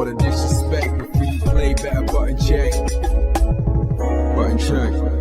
All the disrespect, the free play, better button check. Button check.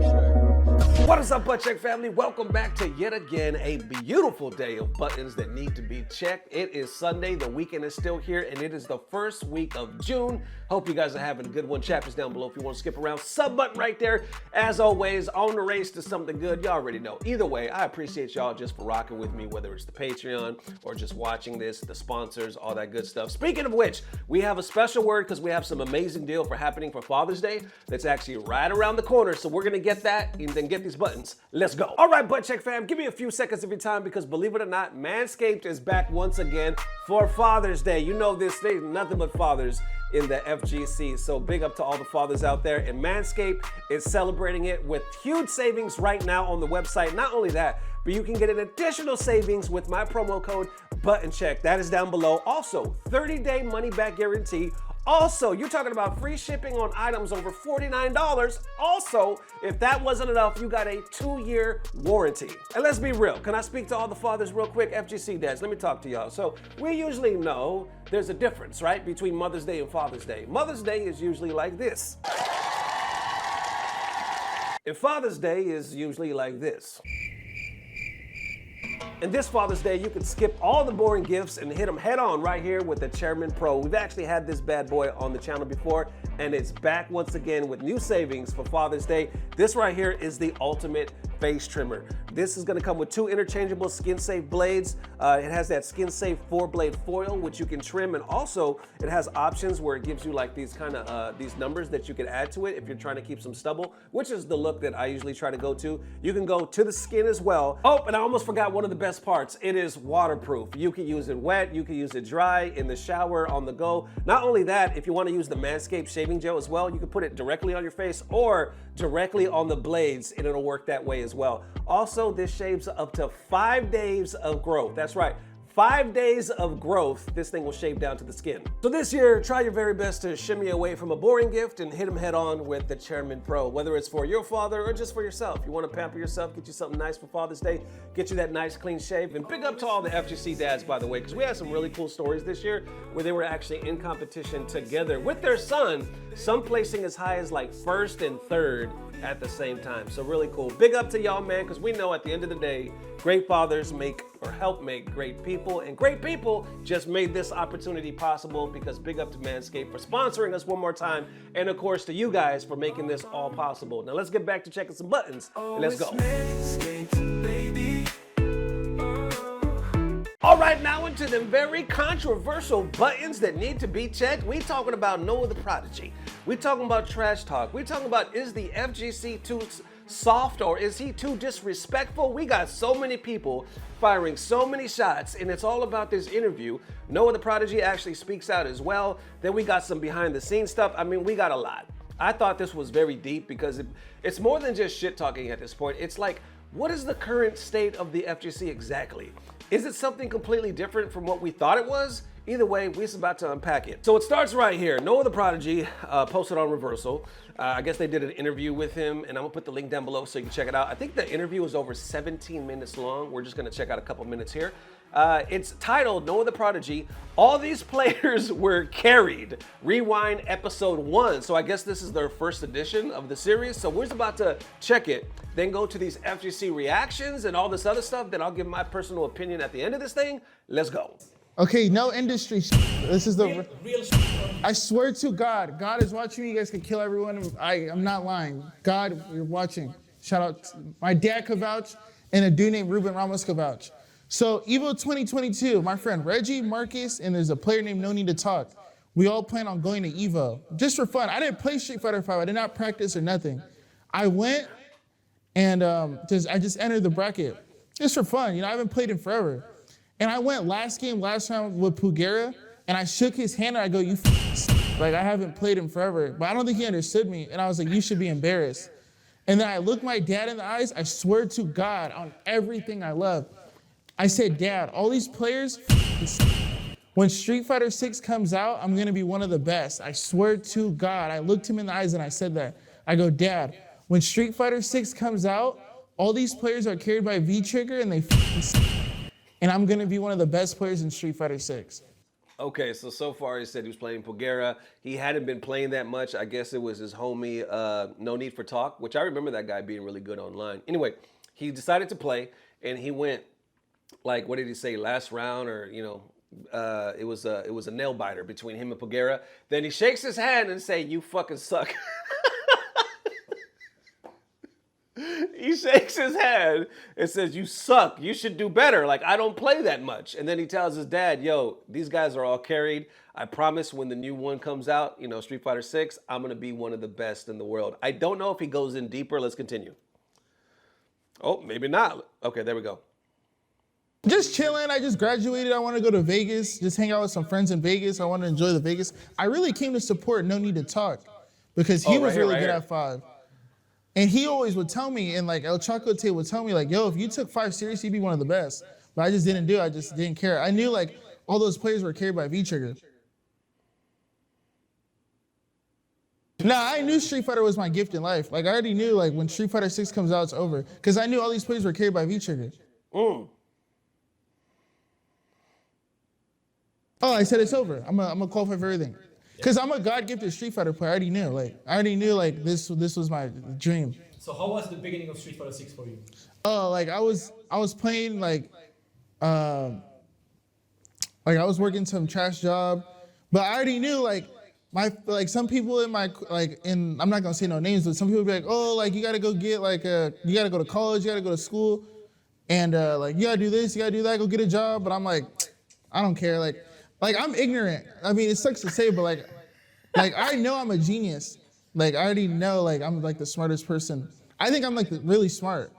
What is up, Butt Check family? Welcome back to yet again a beautiful day of buttons that need to be checked. It is Sunday, the weekend is still here, and it is the first week of June. Hope you guys are having a good one. Chapters down below if you want to skip around. Sub button right there. As always, on the race to something good. Y'all already know. Either way, I appreciate y'all just for rocking with me, whether it's the Patreon or just watching this, the sponsors, all that good stuff. Speaking of which, we have a special word because we have some amazing deal happening for Father's Day that's actually right around the corner. So we're going to get that and then get these buttons. Let's go. All right, Butt Check fam, give me a few seconds of your time because believe it or not, Manscaped is back once again for Father's Day. You know this day, nothing but fathers in the FGC. So big up to all the fathers out there. And Manscaped is celebrating it with huge savings right now on the website. Not only that, but you can get an additional savings with my promo code ButtonCheck. That is down below. Also, 30-day money-back guarantee. Also, you're talking about free shipping on items over $49. Also, if that wasn't enough, you got a 2-year warranty. And let's be real. Can I speak to all the fathers real quick? FGC dads, let me talk to y'all. So we usually know there's a difference, right, between Mother's Day and Father's Day. Mother's Day is usually like this. And Father's Day is usually like this. And this Father's Day, you can skip all the boring gifts and hit them head on right here with the Chairman Pro. We've actually had this bad boy on the channel before, and it's back once again with new savings for Father's Day. This right here is the ultimate face trimmer. This is gonna come with 2 interchangeable skin-safe blades. It has that skin-safe 4-blade foil, which you can trim, and also it has options where it gives you like these kind of these numbers that you can add to it if you're trying to keep some stubble, which is the look that I usually try to go to. You can go to the skin as well. Oh, and I almost forgot one of the best parts. It is waterproof. You can use it wet, you can use it dry, in the shower, on the go. Not only that, if you want to use the Manscaped shaving gel as well, you can put it directly on your face or directly on the blades, and it'll work that way as well. Also, this shaves up to 5 days of growth. That's right. 5 days of growth, this thing will shave down to the skin. So this year, try your very best to shimmy away from a boring gift and hit them head on with the Chairman Pro, whether it's for your father or just for yourself. You want to pamper yourself, get you something nice for Father's Day, get you that nice clean shave. And big up to all the FGC dads, by the way, because we had some really cool stories this year where they were actually in competition together with their son, some placing as high as like 1st and 3rd at the same time. So really cool. Big up to y'all, man, because we know at the end of the day, great fathers make or help make great people, and great people just made this opportunity possible, because big up to Manscaped for sponsoring us one more time, and of course to you guys for making this all possible. Now let's get back to checking some buttons, and let's go. All right, now into the very controversial buttons that need to be checked. We talking about Noah the Prodigy. We talking about trash talk. We talking about, is the FGC too soft or is he too disrespectful? We got so many people firing so many shots, and it's all about this interview. Noah the Prodigy actually speaks out as well. Then we got some behind the scenes stuff. I mean, we got a lot. I thought this was very deep because it's more than just shit talking at this point. It's like, what is the current state of the FGC exactly? Is it something completely different from what we thought it was? Either way, we're just about to unpack it. So it starts right here. Noah the Prodigy posted on Reversal. I guess they did an interview with him, and I'm gonna put the link down below so you can check it out. I think the interview was over 17 minutes long. We're just gonna check out a couple minutes here. It's titled Noah the Prodigy, All These Players Were Carried. Rewind episode 1. So I guess this is their first edition of the series. So we're just about to check it, then go to these FGC reactions and all this other stuff. Then I'll give my personal opinion at the end of this thing. Let's go. Okay, no industry. This is the real. I swear to God, God is watching me. You guys can kill everyone. I'm not lying. God, you're watching. Shout out to my dad could vouch, and a dude named Ruben Ramos could vouch. So Evo 2022, my friend Reggie, Marcus, and there's a player named No Need to Talk. We all plan on going to Evo just for fun. I didn't play Street Fighter 5. I did not practice or nothing. I went and I just entered the bracket just for fun. You know, I haven't played in forever. And I went last round with Pugera, and I shook his hand and I go, like I haven't played him forever. But I don't think he understood me. And I was like, you should be embarrassed. And then I looked my dad in the eyes. I swear to God on everything I love. I said, Dad, all these players, when Street Fighter 6 comes out, I'm gonna be one of the best. I swear to God. I looked him in the eyes and I said that. I go, Dad, when Street Fighter 6 comes out, all these players are carried by V-Trigger and they and I'm gonna be one of the best players in Street Fighter 6. Okay, so far he said he was playing Pogera. He hadn't been playing that much. I guess it was his homie, No Need for Talk, which I remember that guy being really good online. Anyway, he decided to play, and he went, like, what did he say, last round, or, you know, it was a nail biter between him and Pogera. Then he shakes his hand and say, "You fucking suck." He shakes his hand and says, "You suck. You should do better. Like, I don't play that much." And then he tells his dad, "Yo, these guys are all carried. I promise when the new one comes out, you know, Street Fighter 6, I'm going to be one of the best in the world." I don't know if he goes in deeper. Let's continue. Oh, maybe not. Okay, there we go. Just chilling. I just graduated. I want to go to Vegas, just hang out with some friends in Vegas. I want to enjoy the Vegas. I really came to support No Need to Talk because he was really good at 5. And he always would tell me, and like El Chocote would tell me, like, yo, if you took 5 seriously, you'd be one of the best. But I just didn't do it. I just didn't care. I knew like all those players were carried by V-Trigger. Nah, I knew Street Fighter was my gift in life. Like I already knew like when Street Fighter 6 comes out, it's over. Because I knew all these players were carried by V-Trigger. Oh, I said it's over. I'm gonna qualify for everything. Because I'm a God-gifted Street Fighter player. I already knew. Like this was my dream. So how was the beginning of Street Fighter 6 for you? Oh, like I was playing like I was working some trash job, but I already knew like some people in my I'm not gonna say no names, but some people would be like, oh, like you gotta go get you gotta go to college, you gotta go to school, and like you gotta do this, you gotta do that, go get a job. But I'm like, I don't care. Like I'm ignorant. I mean, it sucks to say, but like I know I'm a genius. Like I already know like I'm like the smartest person. I think I'm like really smart.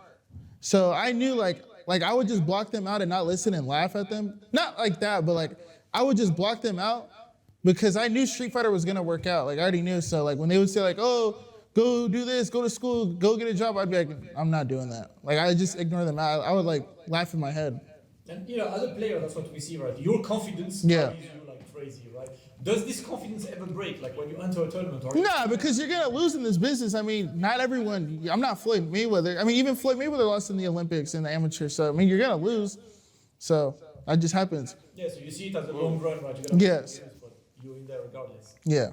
So I knew like I would just block them out and not listen and laugh at them. Not like that, but like I would just block them out because I knew Street Fighter was gonna work out. Like I already knew. So like when they would say like, oh, go do this, go to school, go get a job, I'd be like, I'm not doing that. Like I just ignore them out. I would like laugh in my head. And you know, as a player, that's what we see, right? Your confidence carries you like crazy, right? Does this confidence ever break, like when you enter a tournament? Or nah, because you're gonna lose in this business. I mean, not everyone. I'm not Floyd Mayweather. I mean, even Floyd Mayweather lost in the Olympics in the amateur. So I mean, you're gonna lose. So that just happens. Yeah. So you see it as a long run, right? You're gonna yes. Lose, but you're in there regardless. Yeah.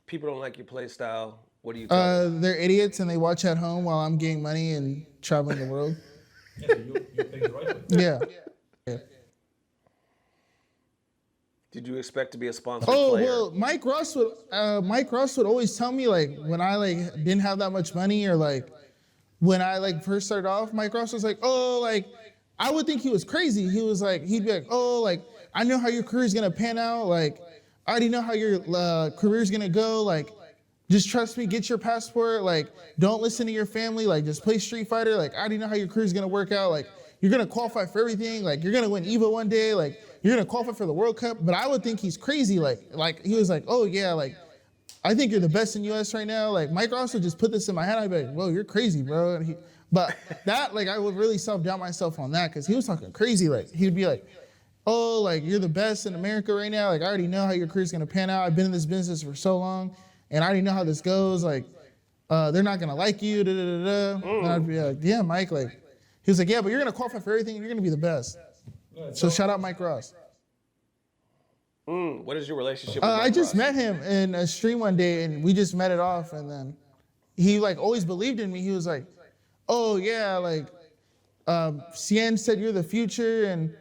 People don't like your play style. What do you tell them? They're idiots and they watch at home while I'm getting money and traveling the world. Yeah, so you're playing the right way. Yeah. Did you expect to be a sponsored player? Well, Mike Ross would always tell me like when I like didn't have that much money or like when I like first started off, Mike Ross was like, oh, like I would think he was crazy. He was like, he'd be like, oh, like I know how your career's gonna pan out. Like I already know how your career's gonna go. Like just trust me, get your passport. Like don't listen to your family. Like just play Street Fighter. Like I already know how your career's gonna work out. Like you're gonna qualify for everything. Like you're gonna win EVO one day. Like you're gonna qualify for the World Cup. But I would think he's crazy. Like he was like, oh yeah, like I think you're the best in US right now. Like Mike Ross would just put this in my head. I'd be like, whoa, you're crazy, bro. And but that like I would really self-doubt myself on that because he was talking crazy. Like he would be like, oh, like you're the best in America right now. Like I already know how your career's gonna pan out. I've been in this business for so long. And I already know how this goes. Like, they're not gonna like you. Da, da, da, da. And I'd be like, yeah, Mike. Like, he was like, yeah, but you're gonna qualify for everything. You're gonna be the best. So shout out Mike Ross. What is your relationship with Mike I just Ross? met him in a stream one day, and we just met it off. And then he like always believed in me. He was like, oh yeah, like Cien said you're the future, and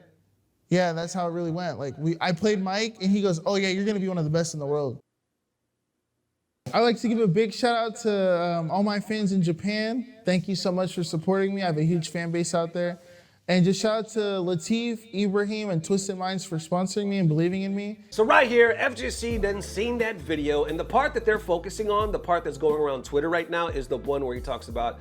yeah, that's how it really went. Like I played Mike, and he goes, oh yeah, you're gonna be one of the best in the world. I'd like to give a big shout out to all my fans in Japan. Thank you so much for supporting me. I have a huge fan base out there. And just shout out to Latif, Ibrahim, and Twisted Minds for sponsoring me and believing in me. So right here, FGC done seen that video, and the part that they're focusing on, the part that's going around Twitter right now, is the one where he talks about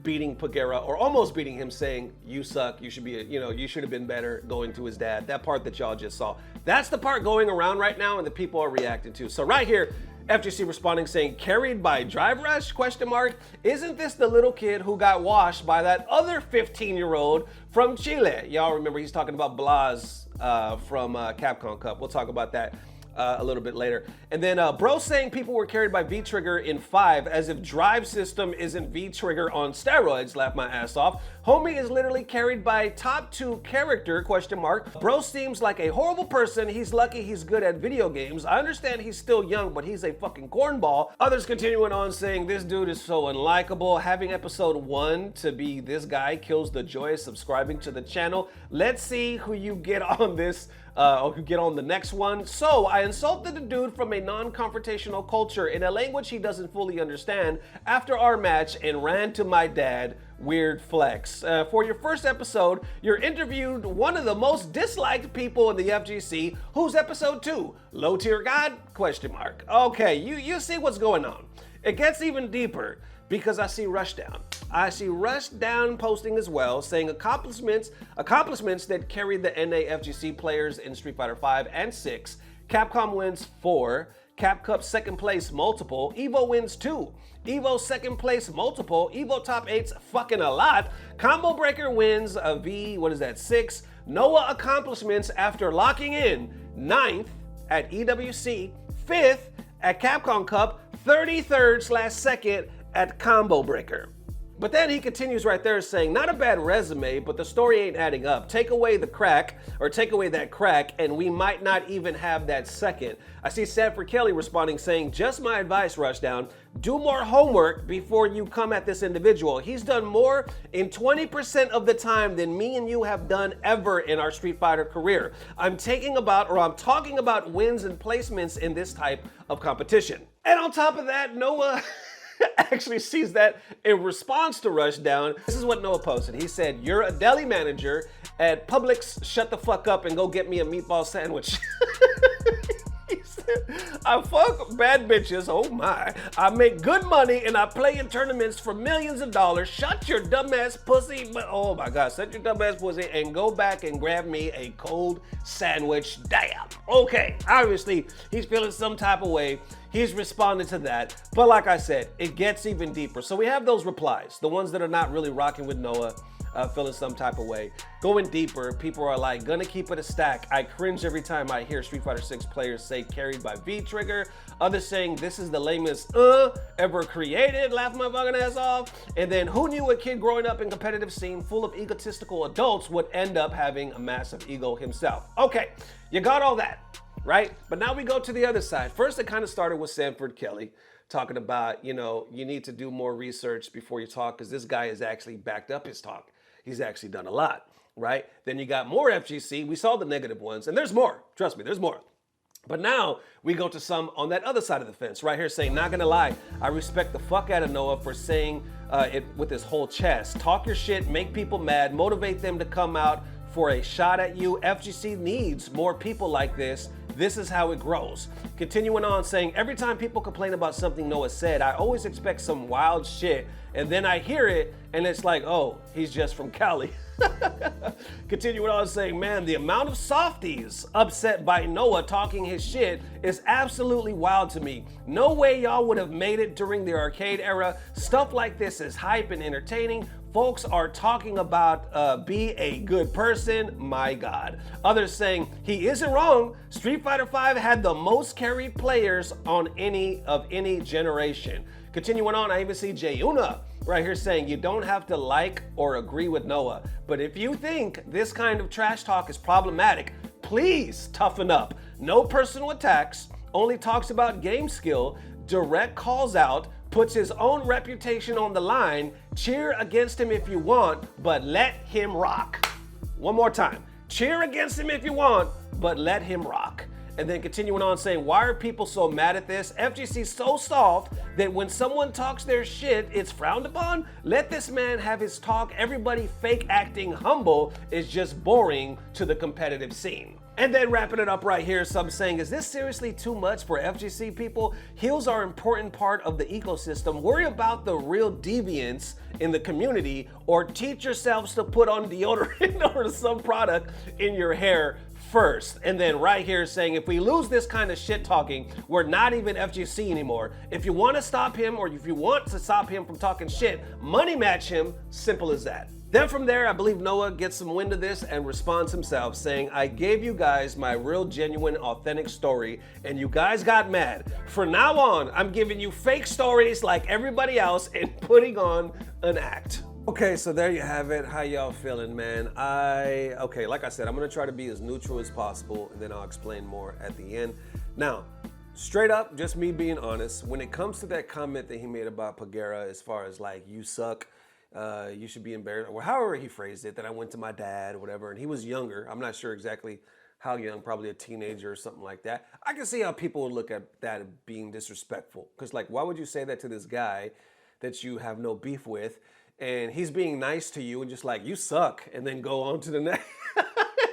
beating Pogera, or almost beating him, saying, you suck, you should be, you should have been better, going to his dad. That part that y'all just saw. That's the part going around right now, and the people are reacting to. So right here, FGC responding saying, carried by Drive Rush, ? Isn't this the little kid who got washed by that other 15-year-old from Chile? Y'all remember he's talking about Blas from Capcom Cup. We'll talk about that a little bit later. And then bro saying people were carried by V-Trigger in 5 as if drive system isn't V-Trigger on steroids, laugh my ass off. Homie is literally carried by top 2 character, question mark. Bro seems like a horrible person. He's lucky he's good at video games. I understand he's still young, but he's a fucking cornball. Others continuing on saying this dude is so unlikable. Having episode 1 to be this guy kills the joy of subscribing to the channel. Let's see who you get on this or who get on the next one. So I insulted the dude from a non-confrontational culture in a language he doesn't fully understand after our match and ran to my dad. Weird flex. For your first episode, you're interviewed one of the most disliked people in the FGC. Who's episode 2? Low tier god? Question mark. Okay, you see what's going on. It gets even deeper because I see Rushdown. I see Rushdown posting as well, saying accomplishments that carried the NA FGC players in Street Fighter 5 and 6. Capcom wins 4. Cap Cup second place multiple. Evo wins 2. Evo second place multiple. Evo top 8's fucking a lot. Combo Breaker wins a V, 6. Noah accomplishments after locking in 9th at EWC, 5th at Capcom Cup, 33rd/2nd at Combo Breaker. But then he continues right there saying, not a bad resume, but the story ain't adding up. Take away that crack, and we might not even have that second. I see Sanford Kelly responding saying, just my advice, Rushdown, do more homework before you come at this individual. He's done more in 20% of the time than me and you have done ever in our Street Fighter career. I'm talking about wins and placements in this type of competition. And on top of that, Noah actually sees that in response to Rushdown. This is what Noah posted. He said, you're a deli manager at Publix, shut the fuck up and go get me a meatball sandwich. He said, I fuck bad bitches, oh my. I make good money and I play in tournaments for millions of dollars. Shut your dumbass pussy, oh my God, shut your dumbass pussy and go back and grab me a cold sandwich, damn. Okay, obviously he's feeling some type of way. He's responding to that. But like I said, it gets even deeper. So we have those replies, the ones that are not really rocking with Noah, feeling some type of way. Going deeper, people are like, gonna keep it a stack. I cringe every time I hear Street Fighter 6 players say carried by V-Trigger. Others saying this is the lamest ever created, laugh my fucking ass off. And then who knew a kid growing up in competitive scene full of egotistical adults would end up having a massive ego himself? Okay, you got all that, right? But now we go to the other side. First, it kind of started with Sanford Kelly talking about, you need to do more research before you talk because this guy has actually backed up his talk. He's actually done a lot, right? Then you got more FGC. We saw the negative ones, and there's more. Trust me, there's more. But now we go to some on that other side of the fence, right here saying, not gonna lie, I respect the fuck out of Noah for saying it with his whole chest. Talk your shit, make people mad, motivate them to come out for a shot at you. FGC needs more people like this. This is how it grows. Continuing on saying, every time people complain about something Noah said, I always expect some wild shit. And then I hear it and it's like, oh, he's just from Cali. Continuing on saying, man, the amount of softies upset by Noah talking his shit is absolutely wild to me. No way y'all would have made it during the arcade era. Stuff like this is hype and entertaining. Folks are talking about be a good person, my God. Others saying, he isn't wrong. Street Fighter 5 had the most carried players on any generation. Continuing on, I even see Jayuna right here saying, you don't have to like or agree with Noah, but if you think this kind of trash talk is problematic, please toughen up. No personal attacks, only talks about game skill, direct calls out, puts his own reputation on the line. Cheer against him if you want, but let him rock. One more time. Cheer against him if you want, but let him rock. And then continuing on saying, why are people so mad at this? FGC's so soft that when someone talks their shit, it's frowned upon. Let this man have his talk. Everybody fake acting humble is just boring to the competitive scene. And then wrapping it up right here, some saying, is this seriously too much for FGC people? Heels are an important part of the ecosystem. Worry about the real deviants in the community or teach yourselves to put on deodorant or some product in your hair first. And then right here saying, if we lose this kind of shit talking, we're not even FGC anymore. If you want to stop him or if you want to stop him from talking shit, money match him. Simple as that. Then from there, I believe Noah gets some wind of this and responds himself saying, I gave you guys my real, genuine, authentic story and you guys got mad. From now on, I'm giving you fake stories like everybody else and putting on an act. Okay, so there you have it. How y'all feeling, man? Okay, like I said, I'm gonna try to be as neutral as possible and then I'll explain more at the end. Now, straight up, just me being honest, when it comes to that comment that he made about Pagera as far as like, you suck, you should be embarrassed, or however he phrased it, that I went to my dad or whatever, and he was younger. I'm not sure exactly how young, probably a teenager or something like that. I can see how people would look at that as being disrespectful. Because like, why would you say that to this guy that you have no beef with, and he's being nice to you and just like, you suck, and then go on to the next.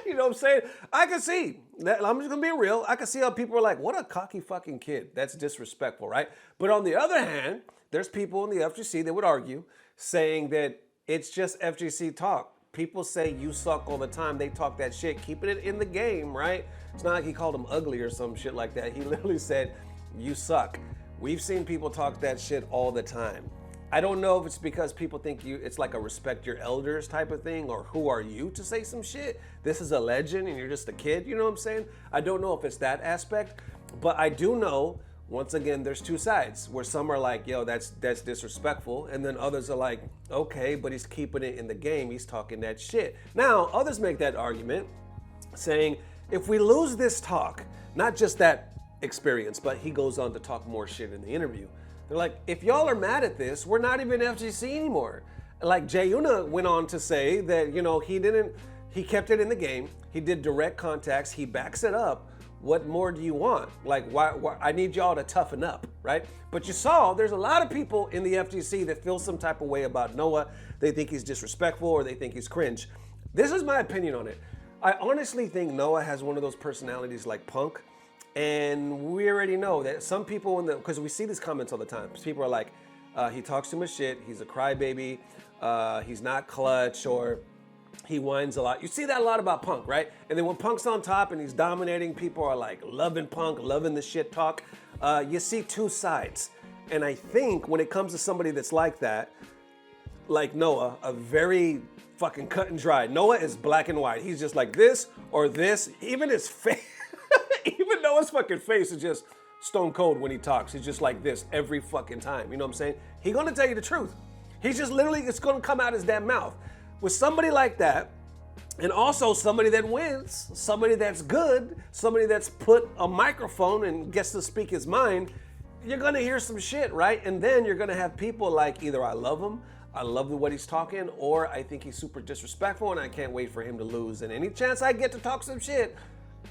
You know what I'm saying? I can see that. I'm just gonna be real. I can see how people are like, what a cocky fucking kid. That's disrespectful, right? But on the other hand, there's people in the FGC that would argue saying that it's just FGC talk. People say you suck all the time. They talk that shit, keeping it in the game, right? It's not like he called him ugly or some shit like that. He literally said, you suck. We've seen people talk that shit all the time. I don't know if it's because people think it's like a respect your elders type of thing, or who are you to say some shit? This is a legend and you're just a kid, you know what I'm saying? I don't know if it's that aspect, but I do know, once again, there's two sides where some are like, yo, that's disrespectful. And then others are like, okay, but he's keeping it in the game. He's talking that shit. Now, others make that argument saying, if we lose this talk, not just that experience, but he goes on to talk more shit in the interview. They're like, if y'all are mad at this, we're not even FGC anymore. Like Jay Una went on to say that, you know, he kept it in the game. He did direct contacts. He backs it up. What more do you want? Like, why I need y'all to toughen up, right? But you saw there's a lot of people in the FGC that feel some type of way about Noah. They think he's disrespectful or they think he's cringe. This is my opinion on it. I honestly think Noah has one of those personalities like Punk. And we already know that some people because we see these comments all the time. People are like, he talks too much shit. He's a crybaby. He's not clutch, or he whines a lot. You see that a lot about Punk, right? And then when Punk's on top and he's dominating, people are like loving Punk, loving the shit talk. You see two sides. And I think when it comes to somebody that's like that, like Noah, a very fucking cut and dry. Noah is black and white. He's just like this or this. Even his face, even Noah's fucking face is just stone cold when he talks. He's just like this every fucking time. You know what I'm saying? He's gonna tell you the truth. He's just literally, it's gonna come out his damn mouth. With somebody like that, and also somebody that wins, somebody that's good, somebody that's put a microphone and gets to speak his mind, you're gonna hear some shit, right? And then you're gonna have people like, either I love him, I love the way he's talking, or I think he's super disrespectful and I can't wait for him to lose. And any chance I get to talk some shit,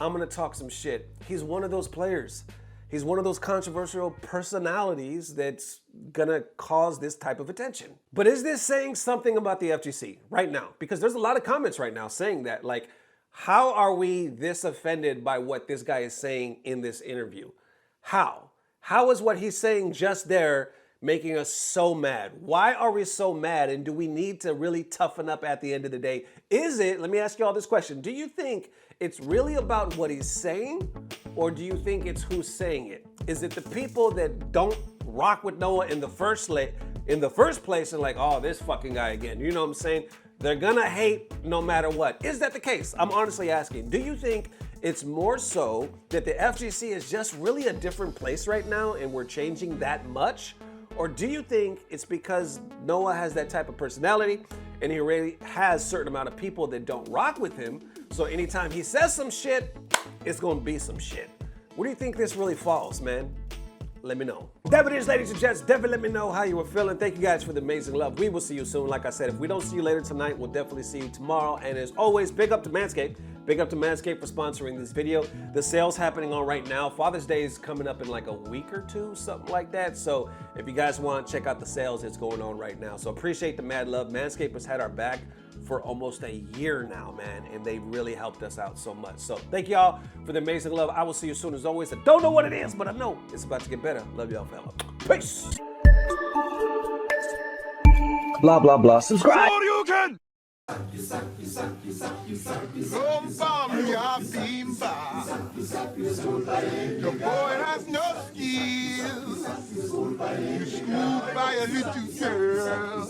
I'm gonna talk some shit. He's one of those players. He's one of those controversial personalities that's gonna cause this type of attention. But is this saying something about the FGC right now? Because there's a lot of comments right now saying that, like, how are we this offended by what this guy is saying in this interview? How? How is what he's saying just there making us so mad? Why are we so mad? And do we need to really toughen up at the end of the day? Is it, let me ask you all this question. Do you think it's really about what he's saying, or do you think it's who's saying it? Is it the people that don't rock with Noah in the first place and like, oh, this fucking guy again? You know what I'm saying? They're gonna hate no matter what. Is that the case? I'm honestly asking. Do you think it's more so that the FGC is just really a different place right now and we're changing that much? Or do you think it's because Noah has that type of personality and he already has a certain amount of people that don't rock with him, so anytime he says some shit, it's gonna be some shit? Where do you think this really falls, man? Let me know. That it is, ladies and gents. Definitely let me know how you were feeling. Thank you guys for the amazing love. We will see you soon. Like I said, if we don't see you later tonight, we'll definitely see you tomorrow. And as always, big up to Manscaped. Big up to Manscaped for sponsoring this video. The sale's happening on right now. Father's Day is coming up in like a week or two, something like that. So if you guys want, check out the sales. It's going on right now. So appreciate the mad love. Manscaped has had our back for almost a year now, man, and they really helped us out so much. So thank y'all for the amazing love. I will see you soon as always. I don't know what it is, but I know it's about to get better. Love y'all, fella. Peace. Blah, blah, blah. Subscribe. Your boy has no skills. You schooled by a little girl.